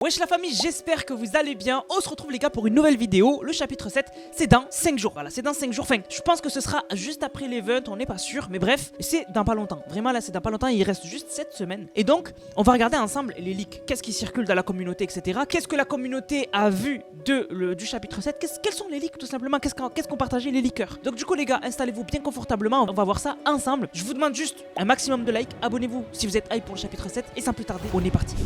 Wesh la famille, j'espère que vous allez bien. On se retrouve les gars pour une nouvelle vidéo. Le chapitre 7, c'est dans 5 jours. Voilà, c'est dans 5 jours. Enfin, je pense que ce sera juste après l'event, on n'est pas sûr. Mais bref, c'est dans pas longtemps. Vraiment là, c'est dans pas longtemps, il reste juste 7 semaines. Et donc, on va regarder ensemble les leaks. Qu'est-ce qui circule dans la communauté, etc. Qu'est-ce que la communauté a vu du chapitre 7. Quels sont les leaks tout simplement. Qu'est-ce qu'ont partagé les leakers. Donc du coup les gars, installez-vous bien confortablement. On va voir ça ensemble. Je vous demande juste un maximum de likes. Abonnez-vous si vous êtes hype pour le chapitre 7. Et sans plus tarder, on est parti.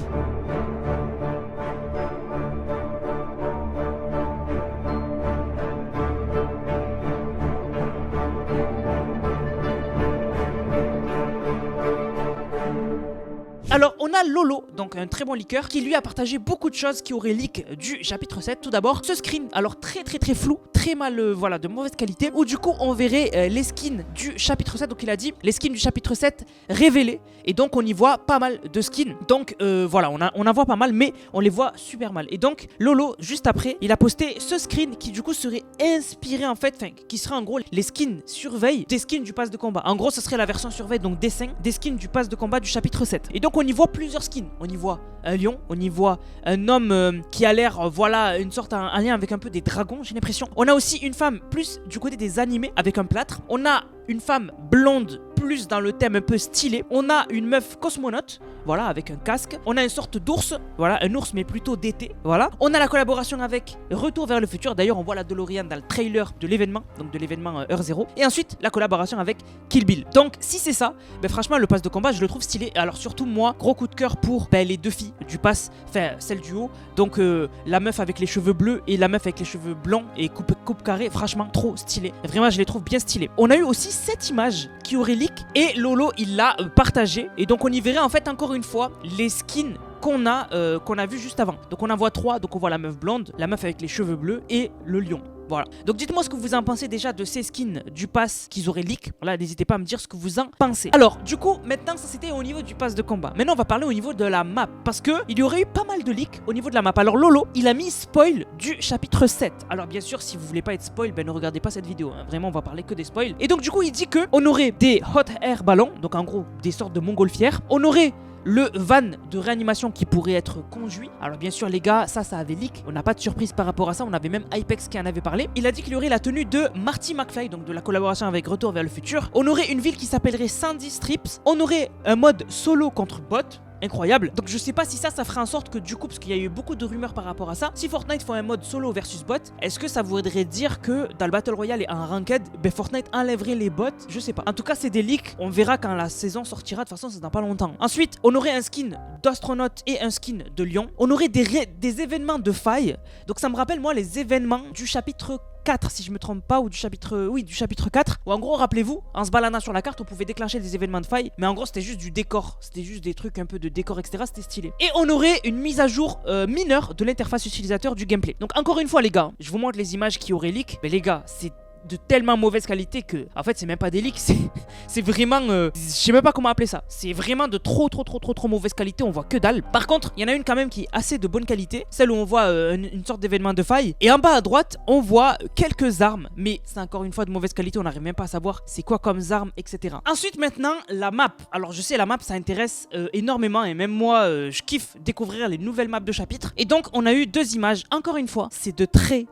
Alors on a Lolo, donc un très bon leaker, qui lui a partagé beaucoup de choses qui auraient leak du chapitre 7. Tout d'abord, ce screen, alors très flou, très mal, voilà, de mauvaise qualité, où du coup on verrait les skins du chapitre 7. Donc il a dit, les skins du chapitre 7 révélés, et donc on y voit pas mal de skins. Donc voilà, on en voit pas mal, mais on les voit super mal. Et donc Lolo, juste après, il a posté ce screen qui du coup serait inspiré en fait, enfin qui serait en gros les skins surveille des skins du pass de combat. En gros ce serait la version surveille, donc dessin des skins du pass de combat du chapitre 7. Et donc on y voit plusieurs skins. On y voit un lion, on y voit un homme qui a l'air, voilà, une sorte, un lien avec un peu des dragons, j'ai l'impression. On a aussi une femme plus du côté des animés avec un plâtre. On a une femme blonde plus dans le thème un peu stylé. On a une meuf cosmonaute, voilà, avec un casque. On a une sorte d'ours, voilà, un ours mais plutôt d'été, voilà. On a la collaboration avec Retour vers le futur. D'ailleurs, on voit la DeLorean dans le trailer de l'événement, donc de l'événement Heure 0. Et ensuite, la collaboration avec Kill Bill. Donc, si c'est ça, ben franchement, le pass de combat, je le trouve stylé. Alors surtout moi, gros coup de cœur pour les deux filles du pass, enfin celle du haut. Donc la meuf avec les cheveux bleus et la meuf avec les cheveux blancs et coupe carré. Franchement, trop stylé. Vraiment, je les trouve bien stylés. On a eu aussi cette image qui aurait leak et Lolo il l'a partagé, et donc on y verrait en fait encore une fois les skins qu'on a vu juste avant. Donc on en voit 3, donc on voit la meuf blonde, la meuf avec les cheveux bleus et le lion. Voilà. Donc dites-moi ce que vous en pensez déjà de ces skins du pass qu'ils auraient leak. Voilà, n'hésitez pas à me dire ce que vous en pensez. Alors, du coup, maintenant ça c'était au niveau du pass de combat. Maintenant on va parler au niveau de la map, parce que il y aurait eu pas mal de leaks au niveau de la map. Alors Lolo, il a mis spoil du chapitre 7. Alors bien sûr, si vous voulez pas être spoil, ben ne regardez pas cette vidéo, hein. Vraiment, on va parler que des spoils. Et donc du coup, il dit que on aurait des hot air ballons, donc en gros des sortes de montgolfières. On aurait le van de réanimation qui pourrait être conduit. Alors bien sûr les gars, ça avait leak. On n'a pas de surprise par rapport à ça. On avait même Hypex qui en avait parlé. Il a dit qu'il y aurait la tenue de Marty McFly, donc de la collaboration avec Retour vers le futur. On aurait une ville qui s'appellerait Sandy Strips. On aurait un mode solo contre bot. Incroyable. Donc je sais pas si ça fera en sorte que du coup, parce qu'il y a eu beaucoup de rumeurs par rapport à ça, si Fortnite font un mode solo versus bot, est-ce que ça voudrait dire que dans le Battle Royale et en Ranked, Fortnite enlèverait les bots? Je sais pas. En tout cas, c'est des leaks. On verra quand la saison sortira. De toute façon, c'est dans pas longtemps. Ensuite, on aurait un skin d'astronaute et un skin de lion. On aurait des événements de faille. Donc ça me rappelle moi les événements du chapitre 4 si je me trompe pas, ou du chapitre 4, où en gros, rappelez-vous, en se baladant sur la carte on pouvait déclencher des événements de faille, mais en gros c'était juste du décor, c'était juste des trucs un peu de décor, etc. C'était stylé. Et on aurait une mise à jour mineure de l'interface utilisateur du gameplay. Donc encore une fois les gars, je vous montre les images qui auraient leak, mais les gars, c'est de tellement mauvaise qualité que en fait c'est même pas des leaks, c'est vraiment je sais même pas comment appeler ça, c'est vraiment de trop mauvaise qualité, on voit que dalle. Par contre il y en a une quand même qui est assez de bonne qualité, celle où on voit une sorte d'événement de faille, et en bas à droite on voit quelques armes, mais c'est encore une fois de mauvaise qualité, on n'arrive même pas à savoir c'est quoi comme armes, etc. Ensuite maintenant la map. Alors je sais, la map ça intéresse énormément, et même moi je kiffe découvrir les nouvelles maps de chapitre. Et donc on a eu deux images, encore une fois c'est de très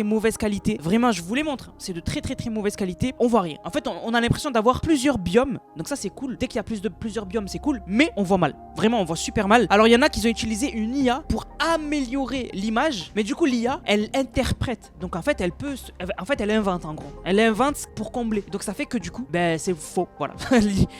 mauvaise qualité. Vraiment je voulais montrer, c'est de très mauvaise qualité, on voit rien. En fait on a l'impression d'avoir plusieurs biomes, donc ça c'est cool, dès qu'il y a plusieurs biomes c'est cool, mais on voit mal, vraiment on voit super mal. Alors il y en a qui ont utilisé une IA pour améliorer l'image, mais du coup l'IA elle interprète, donc en fait elle invente, en gros elle invente pour combler, donc ça fait que du coup c'est faux, voilà.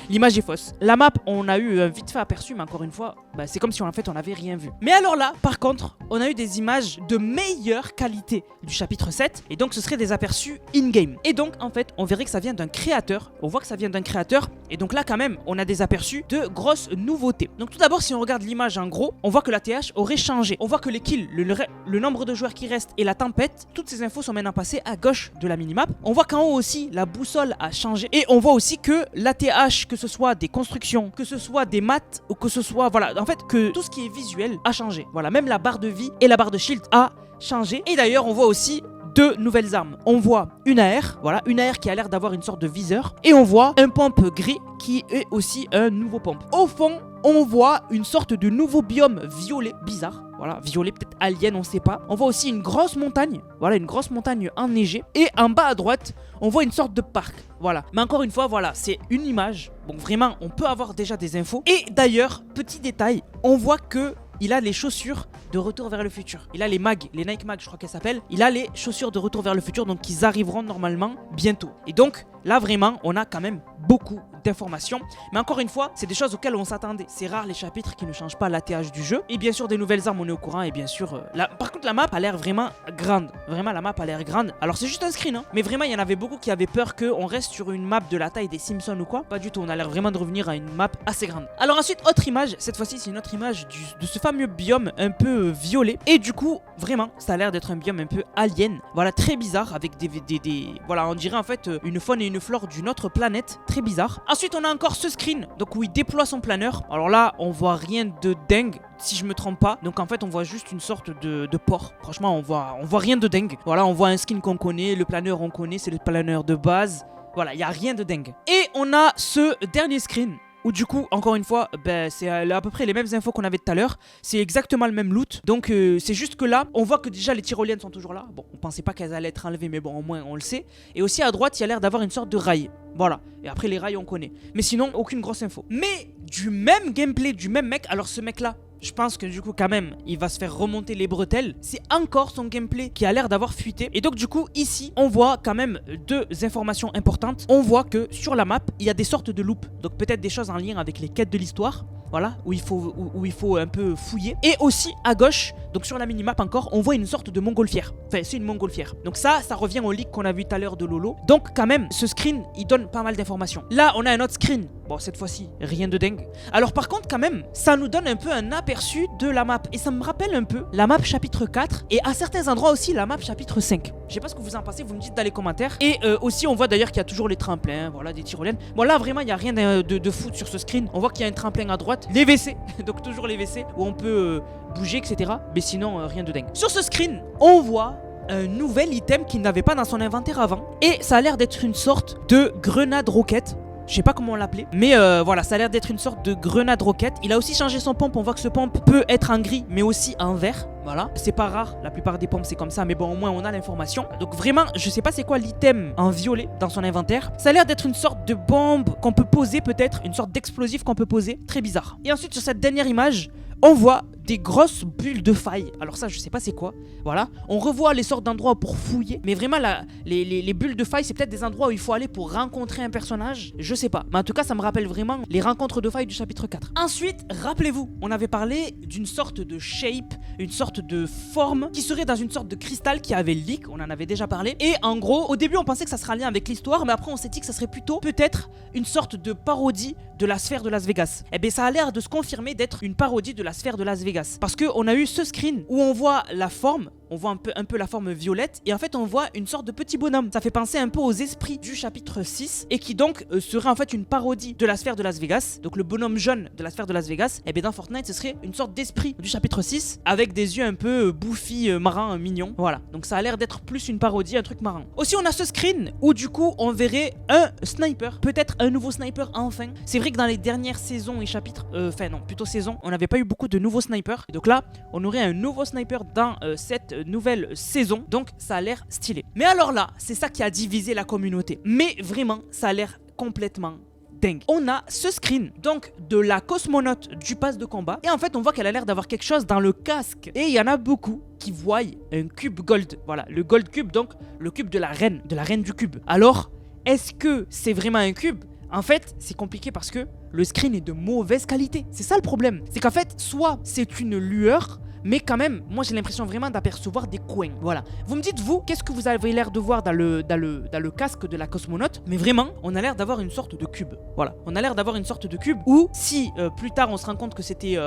L'image est fausse. La map on a eu un vite fait aperçu, mais encore une fois c'est comme si en fait on n'avait rien vu. Mais alors là par contre on a eu des images de meilleure qualité du chapitre 7, et donc ce serait des aperçus in-game. Et donc en fait on verrait que ça vient d'un créateur, on voit que ça vient d'un créateur, et donc là quand même on a des aperçus de grosses nouveautés. Donc tout d'abord si on regarde l'image en gros, on voit que la TH aurait changé, on voit que les kills, le nombre de joueurs qui restent et la tempête, toutes ces infos sont maintenant passées à gauche de la minimap. On voit qu'en haut aussi la boussole a changé, et on voit aussi que la TH, que ce soit des constructions, que ce soit des maths, ou que ce soit, voilà, en fait que tout ce qui est visuel a changé. Voilà, même la barre de vie et la barre de shield a changé. Et d'ailleurs on voit aussi deux nouvelles armes. On voit une AR, voilà, une AR qui a l'air d'avoir une sorte de viseur, et on voit un pompe gris qui est aussi un nouveau pompe. Au fond, on voit une sorte de nouveau biome violet, bizarre. Voilà, violet, peut-être alien, on sait pas. On voit aussi une grosse montagne, voilà, une grosse montagne enneigée. Et en bas à droite, on voit une sorte de parc, voilà. Mais encore une fois, voilà, c'est une image. Donc vraiment, on peut avoir déjà des infos. Et d'ailleurs, petit détail, on voit que il a les chaussures de Retour vers le futur. Il a les mags, les Nike Mag, je crois qu'elles s'appellent. Il a les chaussures de Retour vers le futur, donc ils arriveront normalement bientôt. Et donc, là vraiment, on a quand même beaucoup d'informations. Mais encore une fois, c'est des choses auxquelles on s'attendait. C'est rare les chapitres qui ne changent pas l'ATH du jeu. Et bien sûr, des nouvelles armes, on est au courant. Et bien sûr, par contre, la map a l'air vraiment grande. Vraiment, la map a l'air grande. Alors, c'est juste un screen, hein. Mais vraiment, il y en avait beaucoup qui avaient peur qu'on reste sur une map de la taille des Simpsons ou quoi. Pas du tout, on a l'air vraiment de revenir à une map assez grande. Alors ensuite, autre image. Cette fois-ci, c'est une autre image de ce fameux biome un peu violet. Et du coup, vraiment, ça a l'air d'être un biome un peu alien. Voilà, très bizarre, avec voilà, on dirait en fait une faune et une flore d'une autre planète. Très bizarre. Ensuite, on a encore ce screen, donc où il déploie son planeur. Alors là, on voit rien de dingue, si je me trompe pas. Donc en fait, on voit juste une sorte de port. Franchement, on voit rien de dingue. Voilà, on voit un skin qu'on connaît, le planeur on connaît, c'est le planeur de base. Voilà, il y a rien de dingue. Et on a ce dernier screen. Où du coup, encore une fois, c'est à peu près les mêmes infos qu'on avait tout à l'heure. C'est exactement le même loot. Donc c'est juste que là, on voit que déjà les tyroliennes sont toujours là. Bon, on pensait pas qu'elles allaient être enlevées, mais bon, au moins on le sait. Et aussi à droite, il y a l'air d'avoir une sorte de rail. Voilà. Et après les rails, on connaît. Mais sinon, aucune grosse info. Mais du même gameplay, du même mec. Alors ce mec-là, je pense que du coup quand même il va se faire remonter les bretelles. C'est encore son gameplay qui a l'air d'avoir fuité. Et donc du coup ici on voit quand même deux informations importantes. On voit que sur la map il y a des sortes de loops. Donc peut-être des choses en lien avec les quêtes de l'histoire. Voilà, où il faut un peu fouiller. Et aussi à gauche, donc sur la minimap encore, on voit une sorte de montgolfière. Enfin, c'est une montgolfière. Donc ça revient au leak qu'on a vu tout à l'heure de Lolo. Donc quand même, ce screen, il donne pas mal d'informations. Là, on a un autre screen. Bon, cette fois-ci, rien de dingue. Alors par contre, quand même, ça nous donne un peu un aperçu de la map. Et ça me rappelle un peu la map chapitre 4 et à certains endroits aussi la map chapitre 5. Je sais pas ce que vous en pensez, vous me dites dans les commentaires. Et aussi, on voit d'ailleurs qu'il y a toujours les tremplins, voilà, des tyroliennes. Bon, là, vraiment, il n'y a rien de fou sur ce screen. On voit qu'il y a un tremplin à droite. Les WC, donc toujours les WC où on peut bouger, etc. Mais sinon, rien de dingue. Sur ce screen, on voit un nouvel item qu'il n'avait pas dans son inventaire avant. Et ça a l'air d'être une sorte de grenade roquette. Je sais pas comment on l'appelait, mais voilà, ça a l'air d'être une sorte de grenade roquette. Il a aussi changé son pompe, on voit que ce pompe peut être en gris, mais aussi en vert. Voilà, c'est pas rare, la plupart des pompes c'est comme ça, mais bon, au moins on a l'information. Donc vraiment, je sais pas c'est quoi l'item en violet dans son inventaire. Ça a l'air d'être une sorte de bombe qu'on peut poser peut-être, une sorte d'explosif qu'on peut poser, très bizarre. Et ensuite sur cette dernière image, on voit des grosses bulles de faille. Alors ça, je sais pas c'est quoi. Voilà. On revoit les sortes d'endroits pour fouiller. Mais vraiment, les bulles de faille, c'est peut-être des endroits où il faut aller pour rencontrer un personnage. Je sais pas. Mais en tout cas, ça me rappelle vraiment les rencontres de faille du chapitre 4. Ensuite, rappelez-vous, on avait parlé d'une sorte de shape, une sorte de forme qui serait dans une sorte de cristal qui avait leak. On en avait déjà parlé. Et en gros, au début, on pensait que ça serait en lien avec l'histoire. Mais après, on s'est dit que ça serait plutôt peut-être une sorte de parodie de la sphère de Las Vegas. Eh bien, ça a l'air de se confirmer d'être une parodie de la sphère de Las Vegas. Parce qu'on a eu ce screen où on voit la forme, on voit un peu la forme violette, et en fait on voit une sorte de petit bonhomme. Ça fait penser un peu aux esprits du chapitre 6, et qui donc serait en fait une parodie de la sphère de Las Vegas. Donc le bonhomme jaune de la sphère de Las Vegas, et bien dans Fortnite ce serait une sorte d'esprit du chapitre 6, avec des yeux un peu bouffi, marrants, mignons. Voilà, donc ça a l'air d'être plus une parodie, un truc marrant. Aussi on a ce screen où du coup on verrait un sniper, peut-être un nouveau sniper enfin. C'est vrai que dans les dernières saisons et chapitres, enfin non, plutôt saisons, on n'avait pas eu beaucoup de nouveaux snipers. Et donc là, on aurait un nouveau sniper dans cette nouvelle saison. Donc ça a l'air stylé. Mais alors là, c'est ça qui a divisé la communauté. Mais vraiment, ça a l'air complètement dingue. On a ce screen donc de la cosmonaute du pass de combat. Et en fait, on voit qu'elle a l'air d'avoir quelque chose dans le casque. Et il y en a beaucoup qui voient un cube gold. Voilà, le gold cube, donc le cube de la reine du cube. Alors, est-ce que c'est vraiment un cube ? En fait, c'est compliqué parce que le screen est de mauvaise qualité. C'est ça le problème. C'est qu'en fait, soit c'est une lueur, mais quand même, moi j'ai l'impression vraiment d'apercevoir des coins. Voilà. Vous me dites, vous, qu'est-ce que vous avez l'air de voir dans le casque de la cosmonaute? Mais vraiment, on a l'air d'avoir une sorte de cube. Voilà. On a l'air d'avoir une sorte de cube où, si plus tard on se rend compte que c'était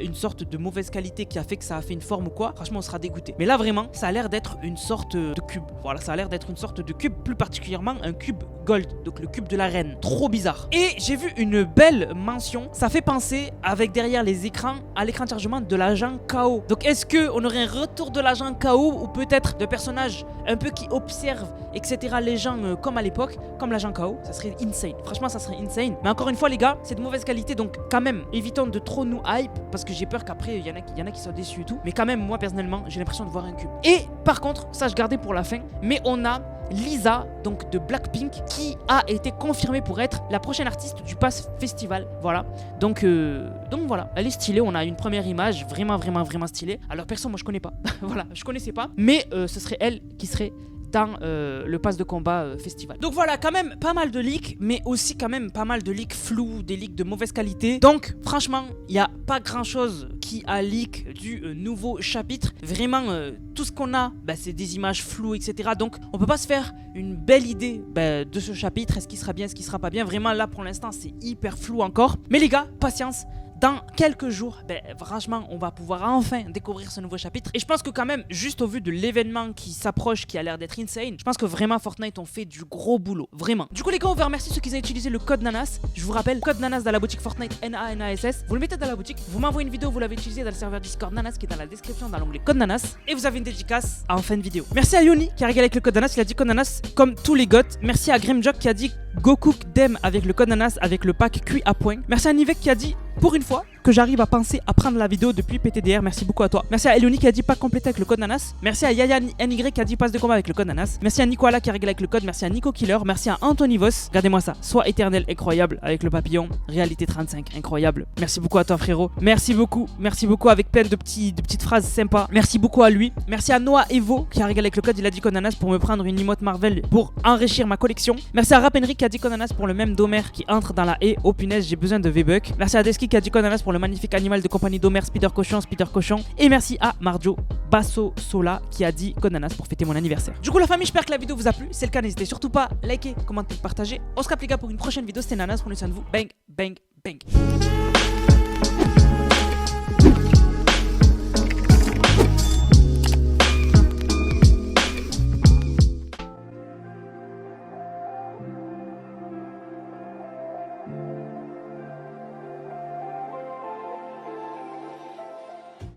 une sorte de mauvaise qualité qui a fait que ça a fait une forme ou quoi, franchement on sera dégoûté. Mais là vraiment, ça a l'air d'être une sorte de cube. Voilà, ça a l'air d'être une sorte de cube, plus particulièrement un cube gold, donc le cube de la reine. Trop bizarre. Et j'ai vu une belle mention, ça fait penser, avec derrière les écrans, à l'écran de chargement de l'agent K.O. KO. Donc est-ce qu'on aurait un retour de l'agent KO ou peut-être de personnages un peu qui observent, etc. les gens comme à l'époque, comme l'agent KO? Ça serait insane. Franchement, ça serait insane. Mais encore une fois, les gars, c'est de mauvaise qualité. Donc quand même, évitons de trop nous hype parce que j'ai peur qu'après, il y en a qui soient déçus et tout. Mais quand même, moi personnellement, j'ai l'impression de voir un cube. Et par contre, ça je gardais pour la fin. Mais on a Lisa, donc de Blackpink, qui a été confirmée pour être la prochaine artiste du Pass Festival. Voilà. Donc voilà, elle est stylée. On a une première image vraiment stylée. Alors perso, moi je connais pas. Voilà, je connaissais pas. Mais ce serait elle qui serait dans le pass de combat festival. Donc voilà, quand même pas mal de leaks, mais aussi quand même pas mal de leaks flous, des leaks de mauvaise qualité. Donc franchement, il n'y a pas grand chose qui a leak du nouveau chapitre. Vraiment, tout ce qu'on a, c'est des images floues, etc. Donc on peut pas se faire une belle idée de ce chapitre. Est-ce qu'il sera bien, est-ce qu'il sera pas bien? Vraiment là pour l'instant c'est hyper flou encore. Mais les gars, patience. Dans quelques jours, franchement, on va pouvoir enfin découvrir ce nouveau chapitre. Et je pense que quand même, juste au vu de l'événement qui s'approche, qui a l'air d'être insane, je pense que vraiment Fortnite ont fait du gros boulot. Vraiment. Du coup les gars, on va remercier ceux qui ont utilisé le code NANAS. Je vous rappelle, code NANAS dans la boutique Fortnite, NANASS. Vous le mettez dans la boutique, vous m'envoyez une vidéo, vous l'avez utilisé dans le serveur Discord NANAS qui est dans la description dans l'onglet code NANAS. Et vous avez une dédicace en fin de vidéo. Merci à Yoni qui a régalé avec le code NANAS. Il a dit code NANAS comme tous les goths. Merci à Grimjock qui a dit Go Cook Dem avec le code NANAS avec le pack cuit à point. Merci à Nivek qui a dit pour une fois que j'arrive à penser à prendre la vidéo depuis PTDR, merci beaucoup à toi. Merci à Elioni qui a dit pas complété avec le code NANAS. Merci à Yaya NY qui a dit passe de combat avec le code NANAS. Merci à Nicolas qui a réglé avec le code. Merci à Nico Killer. Merci à Anthony Voss. Regardez-moi ça. Soit éternel incroyable avec le papillon. Réalité 35 incroyable. Merci beaucoup à toi frérot. Merci beaucoup avec plein de petites phrases sympas. Merci beaucoup à lui. Merci à Noah Evo qui a réglé avec le code. Il a dit code NANAS pour me prendre une emote Marvel pour enrichir ma collection. Merci à Rap Henry qui a dit code NANAS pour le même Domer qui entre dans la haie. Oh punaise, j'ai besoin de V-Buck. Merci à Deski qui a dit code NANAS pour le magnifique animal de compagnie d'Omer, Spider Cochon. Et merci à Marjo Basso Sola qui a dit code NANAS pour fêter mon anniversaire. Du coup la famille, j'espère que la vidéo vous a plu. Si c'est le cas, n'hésitez surtout pas à liker, commenter, partager. On se capte les gars pour une prochaine vidéo. C'était NANAS, prenez soin de vous. Bang, bang, bang.